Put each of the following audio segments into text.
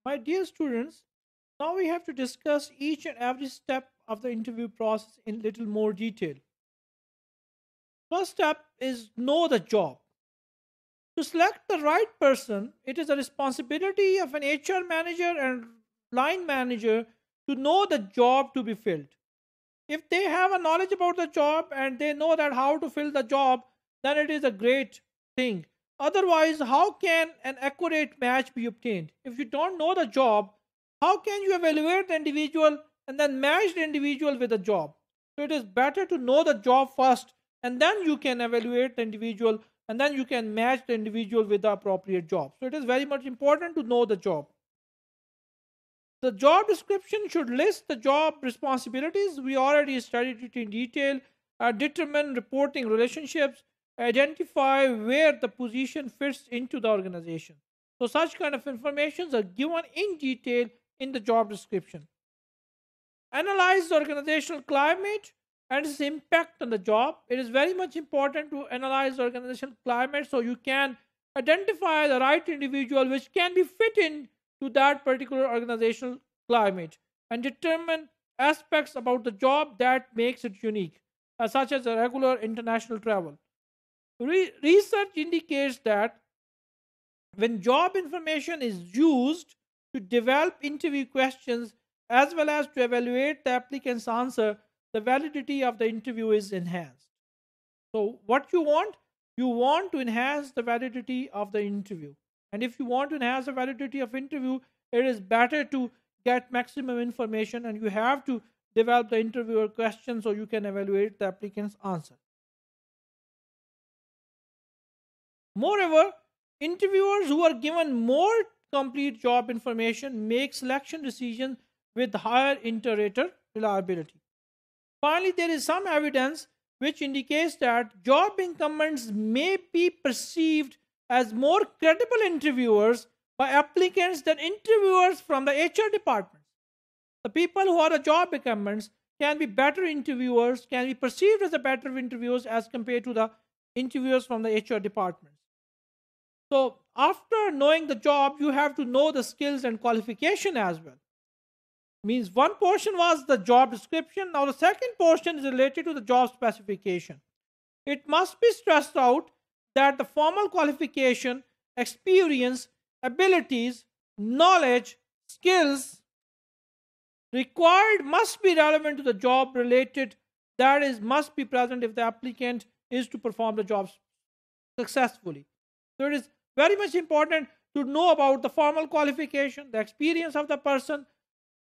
My dear students, now we have to discuss each and every step of the interview process in little more detail. First step is know the job. To select the right person, it is a responsibility of an HR manager and line manager to know the job to be filled. If they have a knowledge about the job and they know that how to fill the job, then it is a great thing. Otherwise, how can an accurate match be obtained? If you don't know the job, how can you evaluate the individual and then match the individual with the job? So it is better to know the job first, and then you can evaluate the individual, and then you can match the individual with the appropriate job. So it is very much important to know the job. The job description should list the job responsibilities. We already studied it in detail. Determine reporting relationships. Identify where the position fits into the organization. So, such kind of informations are given in detail in the job description. Analyze the organizational climate and its impact on the job. It is very much important to analyze the organizational climate so you can identify the right individual which can be fit in to that particular organizational climate, and determine aspects about the job that makes it unique, such as a regular international travel. Research indicates that when job information is used to develop interview questions as well as to evaluate the applicant's answer, the validity of the interview is enhanced. So, what you want to enhance the validity of the interview. And if you want to enhance the validity of interview, it is better to get maximum information, and you have to develop the interviewer question so you can evaluate the applicant's answer. Moreover, interviewers who are given more complete job information make selection decisions with higher inter-rater reliability. Finally, there is some evidence which indicates that job incumbents may be perceived as more credible interviewers by applicants than interviewers from the HR department. The people who are the job incumbents can be better interviewers, can be perceived as the better interviewers as compared to the interviewers from the HR department. So, after knowing the job, you have to know the skills and qualification as well. Means one portion was the job description. Now, the second portion is related to the job specification. It must be stressed out that the formal qualification, experience, abilities, knowledge, skills required must be relevant to the job related, that is, must be present if the applicant is to perform the job successfully. So it is very much important to know about the formal qualification, the experience of the person,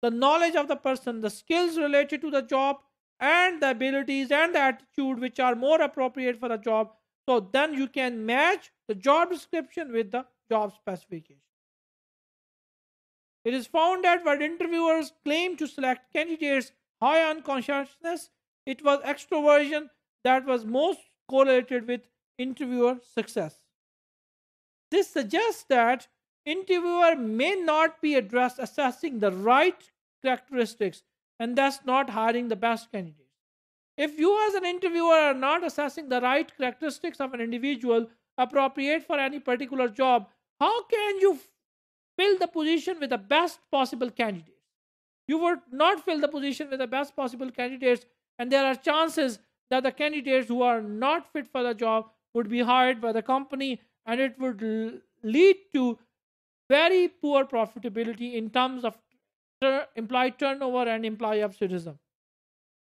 the knowledge of the person, the skills related to the job, and the abilities and the attitude which are more appropriate for the job. So then you can match the job description with the job specification. It is found that when interviewers claim to select candidates high on conscientiousness, it was extroversion that was most correlated with interviewer success. This suggests that interviewer may not be addressed assessing the right characteristics and thus not hiring the best candidates. If you as an interviewer are not assessing the right characteristics of an individual appropriate for any particular job, how can you fill the position with the best possible candidates? You would not fill the position with the best possible candidates, and there are chances that the candidates who are not fit for the job would be hired by the company, and it would lead to very poor profitability in terms of employee turnover and employee absenteeism.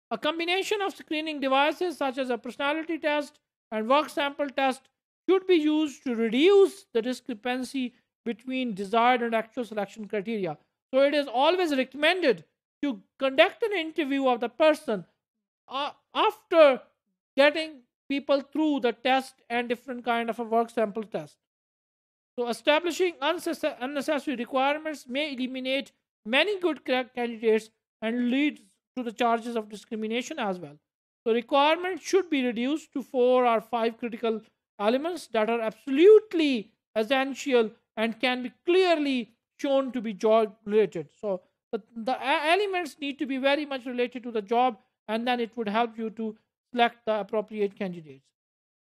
A combination of screening devices such as a personality test and work sample test should be used to reduce the discrepancy between desired and actual selection criteria. So it is always recommended to conduct an interview of the person after getting people through the test and different kind of a work sample test. So establishing unnecessary requirements may eliminate many good candidates and lead to the charges of discrimination as well. So requirements should be reduced to 4 or 5 critical elements that are absolutely essential and can be clearly shown to be job related. So the elements need to be very much related to the job, and then it would help you to select the appropriate candidates.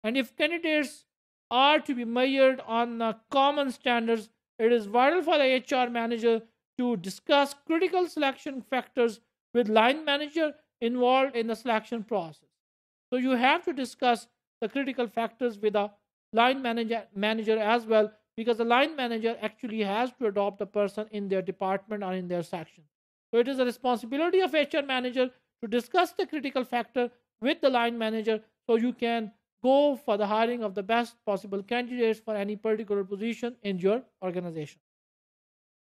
And if candidates are to be measured on common standards, it is vital for the HR manager to discuss critical selection factors with line manager involved in the selection process. So you have to discuss the critical factors with a line manager as well, because the line manager actually has to adopt the person in their department or in their section. So it is a responsibility of HR manager to discuss the critical factor with the line manager, so you can go for the hiring of the best possible candidates for any particular position in your organization.